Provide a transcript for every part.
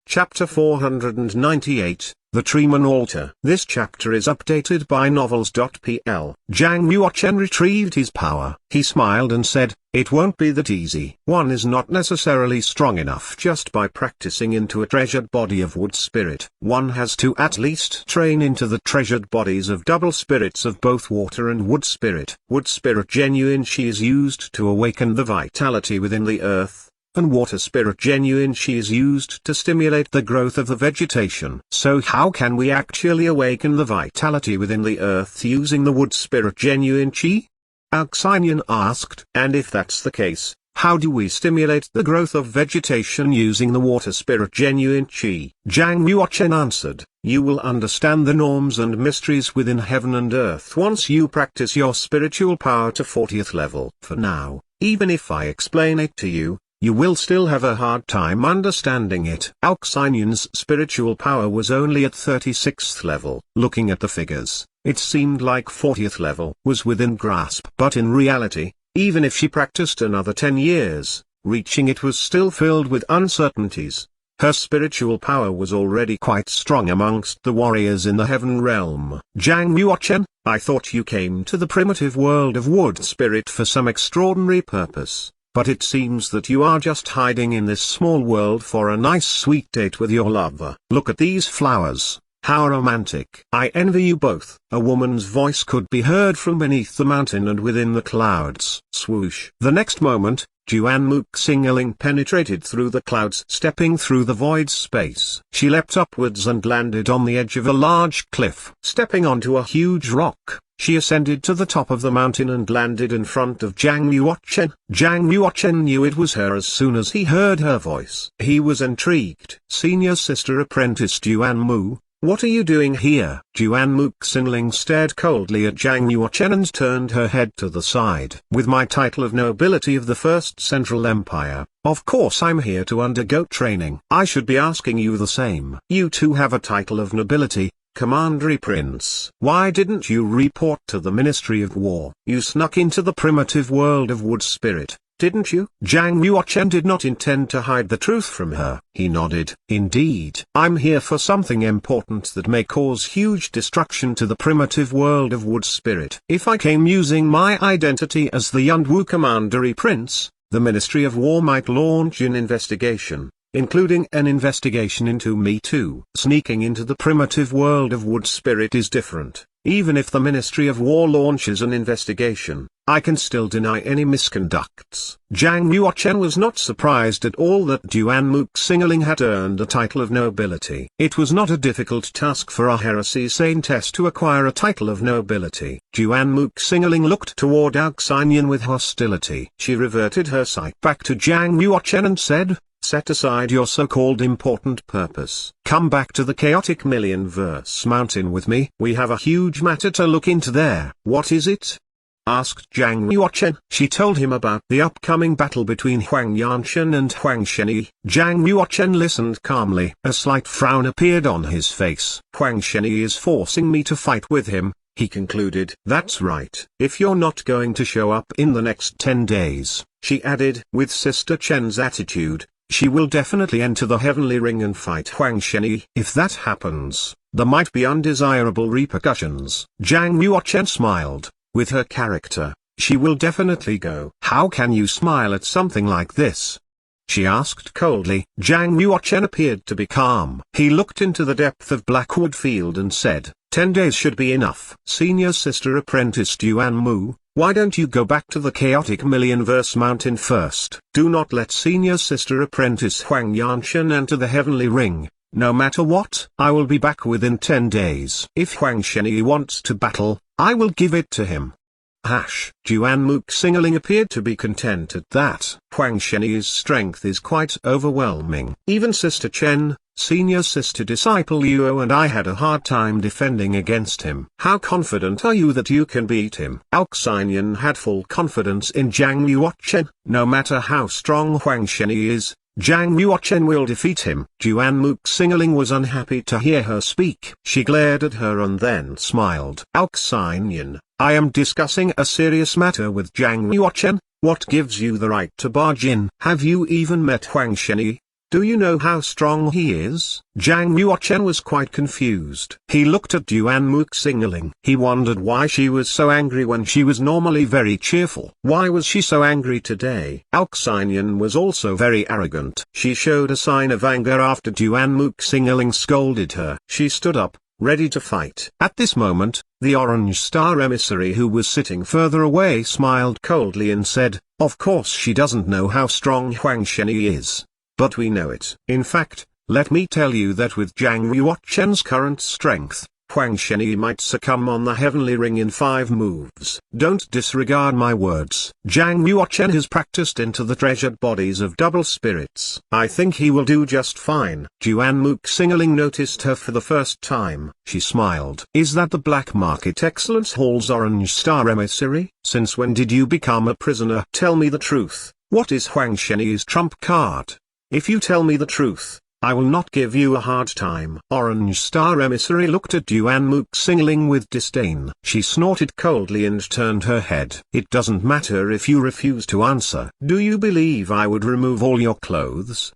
Chapter 498, The Treeman Altar. This chapter is updated by novels.pl. Jang Yuochen retrieved his power. He smiled and said, "It won't be that easy. One is not necessarily strong enough just by practicing into a treasured body of wood spirit. One has to at least train into the treasured bodies of double spirits of both water and wood spirit. Wood spirit genuine chi is used to awaken the vitality within the earth, and water spirit genuine chi is used to stimulate the growth of the vegetation. So how can we actually awaken the vitality within the earth using the wood spirit genuine chi?" Alxinian asked. "And if that's the case, how do we stimulate the growth of vegetation using the water spirit genuine chi?" Jang Yuochen answered, "You will understand the norms and mysteries within heaven and earth once you practice your spiritual power to 40th level. For now, even if I explain it to you, you will still have a hard time understanding it." Alxinian's spiritual power was only at 36th level. Looking at the figures, it seemed like 40th level was within grasp. But in reality, even if she practiced another 10 years, reaching it was still filled with uncertainties. Her spiritual power was already quite strong amongst the warriors in the heaven realm. "Jang Yuochen, I thought you came to the primitive world of wood spirit for some extraordinary purpose. But it seems that you are just hiding in this small world for a nice sweet date with your lover. Look at these flowers, how romantic. I envy you both." A woman's voice could be heard from beneath the mountain and within the clouds. Swoosh. The next moment, Juanmook Singling penetrated through the clouds, stepping through the void space. She leapt upwards and landed on the edge of a large cliff. Stepping onto a huge rock, she ascended to the top of the mountain and landed in front of Jang Yuochen. Jang Yuochen knew it was her as soon as he heard her voice. He was intrigued. "Senior Sister Apprentice Juanmu, what are you doing here?" Juanmook Singling stared coldly at Jang Yuochen and turned her head to the side. "With my title of nobility of the First Central Empire, of course I'm here to undergo training. I should be asking you the same. You too have a title of nobility, Commandery Prince. Why didn't you report to the Ministry of War? You snuck into the primitive world of wood spirit, didn't you?" Jang Yuochen did not intend to hide the truth from her. He nodded. "Indeed. I'm here for something important that may cause huge destruction to the primitive world of wood spirit. If I came using my identity as the Yunwu Commandery Prince, the Ministry of War might launch an investigation, including an investigation into me too. Sneaking into the primitive world of wood spirit is different. Even if the Ministry of War launches an investigation, I can still deny any misconducts." Jang Yuochen was not surprised at all that Juanmook Singling had earned a title of nobility. It was not a difficult task for a heresy saintess to acquire a title of nobility. Juanmook Singling looked toward Alxinian with hostility. She reverted her sight back to Jang Yuochen and said, "Set aside your so-called important purpose. Come back to the chaotic Million-verse mountain with me. We have a huge matter to look into there." "What is it?" asked Jang Yuochen. She told him about the upcoming battle between Huang Yanshan and Huang Sheni. Jang Yuochen listened calmly. A slight frown appeared on his face. "Huang Sheni is forcing me to fight with him," he concluded. "That's right. If you're not going to show up in the next 10 days, she added. With Sister Chen's attitude, she will definitely enter the heavenly ring and fight Huang Sheni. If that happens, there might be undesirable repercussions." Jang Yuochen smiled. "With her character, she will definitely go." "How can you smile at something like this?" she asked coldly. Jang Yuochen appeared to be calm. He looked into the depth of Blackwood Field and said, 10 days should be enough." "Senior Sister Apprentice Juanmu, why don't you go back to the chaotic Million-verse mountain first? Do not let Senior Sister Apprentice Huang Yanshan enter the heavenly ring. No matter what, I will be back within 10 days. If Huang Sheni wants to battle, I will give it to him." Juanmook Singling appeared to be content at that. "Huang Sheni's strength is quite overwhelming. Even Sister Chen, Senior Sister Disciple Yuo and I had a hard time defending against him. How confident are you that you can beat him?" Alxinian had full confidence in Jang Yuochen. No matter how strong Huang Sheni is, Jang Yuochen will defeat him. Juanmook Singling was unhappy to hear her speak. She glared at her and then smiled. "Alxinian, I am discussing a serious matter with Jang Yuochen. What gives you the right to barge in? Have you even met Huang Sheni?" Do you know how strong he is? Zhang Yuochen was quite confused. He looked at Yuan Muxingling. He wondered why she was so angry when she was normally very cheerful. Why was she so angry today? Alxinian was also very arrogant. She showed a sign of anger after Yuan Muxingling scolded her. She stood up, ready to fight. At this moment, the Orange Star emissary who was sitting further away smiled coldly and said, "Of course she doesn't know how strong Huang Sheni is. But we know it. In fact, let me tell you that with Zhang Yuochen's current strength, Huang Sheni might succumb on the heavenly ring in 5 moves. Don't disregard my words. Zhang Yuochen has practiced into the treasured bodies of double spirits. I think he will do just fine." Juan Muxingling noticed her for the first time. She smiled. "Is that the Black Market Excellence Hall's Orange Star emissary? Since when did you become a prisoner? Tell me the truth. What is Huang Sheni's trump card? If you tell me the truth, I will not give you a hard time." Orange Star emissary looked at Yuan Muxingling with disdain. She snorted coldly and turned her head. "It doesn't matter if you refuse to answer. Do you believe I would remove all your clothes?"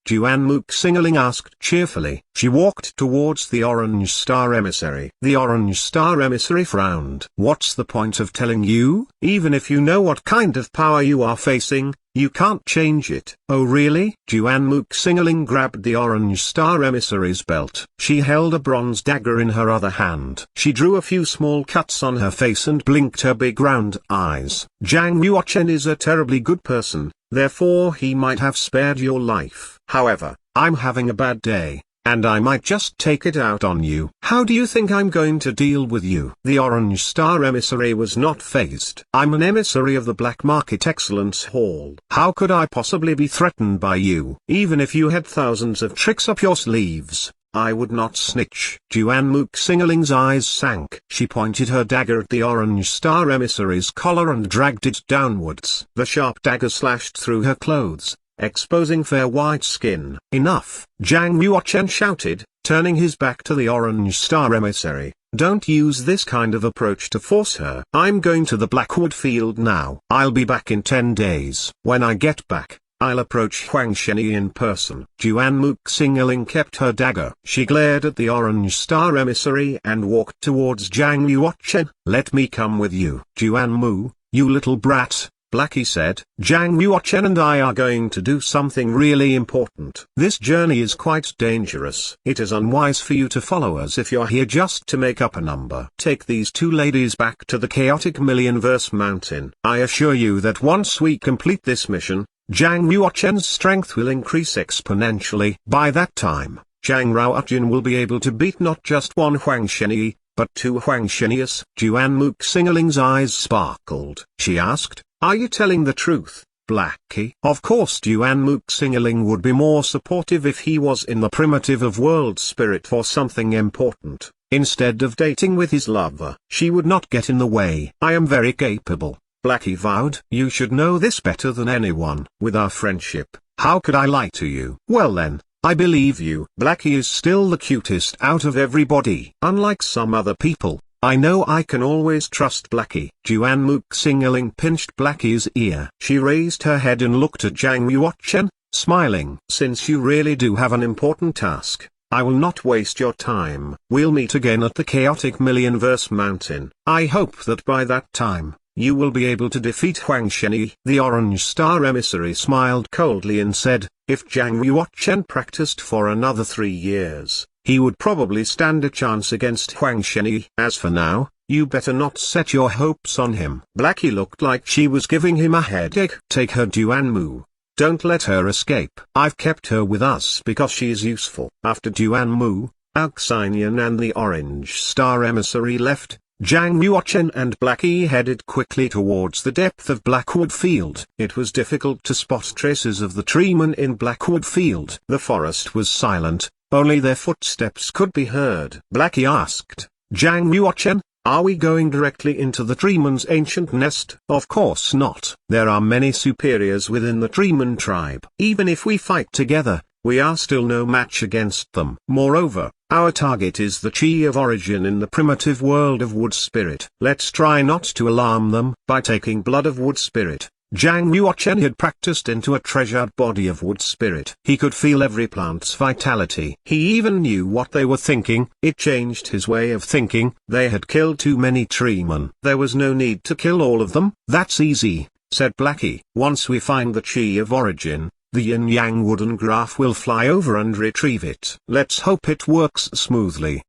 Yuan Muxingling asked cheerfully. She walked towards the Orange Star emissary. The Orange Star emissary frowned. "What's the point of telling you? Even if you know what kind of power you are facing, you can't change it." "Oh really?" Yuan Muxingling grabbed the Orange Star emissary's belt. She held a bronze dagger in her other hand. She drew a few small cuts on her face and blinked her big round eyes. "Zhang Yuochen is a terribly good person, therefore he might have spared your life. However, I'm having a bad day, and I might just take it out on you. How do you think I'm going to deal with you?" The Orange Star emissary was not fazed. "I'm an emissary of the Black Market Excellence Hall. How could I possibly be threatened by you? Even if you had thousands of tricks up your sleeves, I would not snitch." Yuan Muxingling's eyes sank. She pointed her dagger at the Orange Star emissary's collar and dragged it downwards. The sharp dagger slashed through her clothes, exposing fair white skin. "Enough!" Zhang Yuochen shouted, turning his back to the Orange Star emissary. "Don't use this kind of approach to force her. I'm going to the Blackwood field now. I'll be back in 10 days. When I get back, I'll approach Huang Sheni in person." Yuan Muxingling kept her dagger. She glared at the Orange Star emissary and walked towards Zhang Yuochen. "Let me come with you." "Yuan Mu, you little brat," Blackie said. "Zhang Yuochen and I are going to do something really important. This journey is quite dangerous. It is unwise for you to follow us if you're here just to make up a number. Take these 2 ladies back to the chaotic Millionverse Mountain. I assure you that once we complete this mission, Zhang Yuochen's strength will increase exponentially. By that time, Zhang Ruojin will be able to beat not just 1 Huang Sheni, but 2 Huang Shenius." Yuan Muxingling's eyes sparkled. She asked, "Are you telling the truth, Blackie?" Of course Yuan Muxingling would be more supportive if he was in the primitive of world spirit for something important, instead of dating with his lover. She would not get in the way. "I am very capable," Blackie vowed. "You should know this better than anyone. With our friendship, how could I lie to you?" "Well then, I believe you." Blackie is still the cutest out of everybody. Unlike some other people, I know I can always trust Blackie. Yuan Muxingling pinched Blackie's ear. She raised her head and looked at Zhang Yuochen, smiling. "Since you really do have an important task, I will not waste your time. We'll meet again at the chaotic Millionverse Mountain. I hope that by that time, you will be able to defeat Huang Sheni." The Orange Star emissary smiled coldly and said, "If Zhang Yuochen practiced for another 3 years, he would probably stand a chance against Huang Sheni. As for now, you better not set your hopes on him." Blackie looked like she was giving him a headache. "Take her, Yuan Mu. Don't let her escape. I've kept her with us because she is useful." After Yuan Mu, Alxinian and the Orange Star emissary left, Zhang Yuochen and Blackie headed quickly towards the depth of Blackwood Field. It was difficult to spot traces of the Treeman in Blackwood Field. The forest was silent, only their footsteps could be heard. Blackie asked, "Zhang Yuochen, are we going directly into the Treeman's ancient nest?" "Of course not. There are many superiors within the Treeman tribe. Even if we fight together, we are still no match against them. Moreover, our target is the Chi of origin in the primitive world of Wood Spirit. Let's try not to alarm them by taking blood of Wood Spirit. Jiang Yuochen had practiced into a treasured body of wood spirit. He could feel every plant's vitality. He even knew what they were thinking. It changed his way of thinking. They had killed too many treemen. There was no need to kill all of them. That's easy, said Blackie. Once we find the chi of origin, the yin-yang wooden graph will fly over and retrieve it. Let's hope it works smoothly.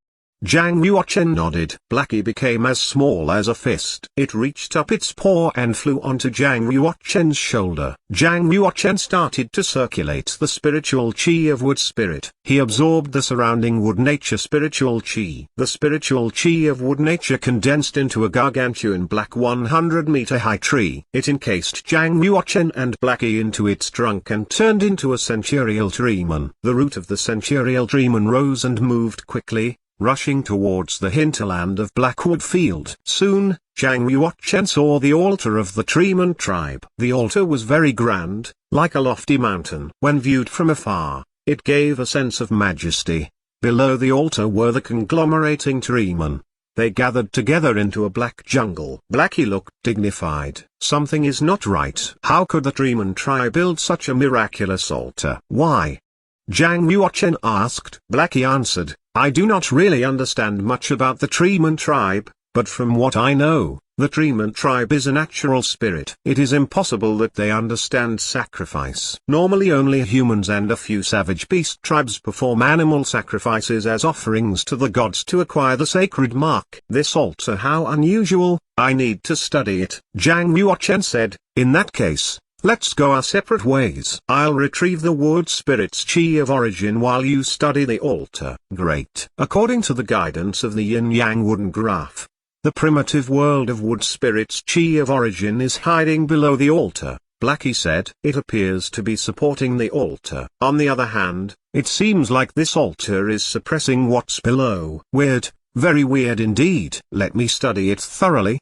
Jiang Yuochen nodded. Blackie became as small as a fist. It reached up its paw and flew onto Jiang Yuochen's shoulder. Jiang Yuochen started to circulate the spiritual chi of wood spirit. He absorbed the surrounding wood nature spiritual chi. The spiritual chi of wood nature condensed into a gargantuan black 100-meter-high tree. It encased Jiang Yuochen and Blackie into its trunk and turned into a centurial treeman. The root of the centurial treeman rose and moved quickly, rushing towards the hinterland of Blackwood Field. Soon, Jiang Yuochen saw the altar of the Treeman tribe. The altar was very grand, like a lofty mountain. When viewed from afar, it gave a sense of majesty. Below the altar were the conglomerating Treeman. They gathered together into a black jungle. Blackie looked dignified. Something is not right. How could the Treeman tribe build such a miraculous altar? Why? Jiang Yuochen asked. Blackie answered, I do not really understand much about the Treeman tribe, but from what I know, the Treeman tribe is a natural spirit. It is impossible that they understand sacrifice. Normally only humans and a few savage beast tribes perform animal sacrifices as offerings to the gods to acquire the sacred mark. This altar, how unusual, I need to study it. Jiang Yuochen said, in that case, let's go our separate ways. I'll retrieve the wood spirit's chi of origin while you study the altar. Great. According to the guidance of the yin-yang wooden graph, the primitive world of wood spirit's chi of origin is hiding below the altar, Blackie said. It appears to be supporting the altar. On the other hand, it seems like this altar is suppressing what's below. Weird, very weird indeed. Let me study it thoroughly.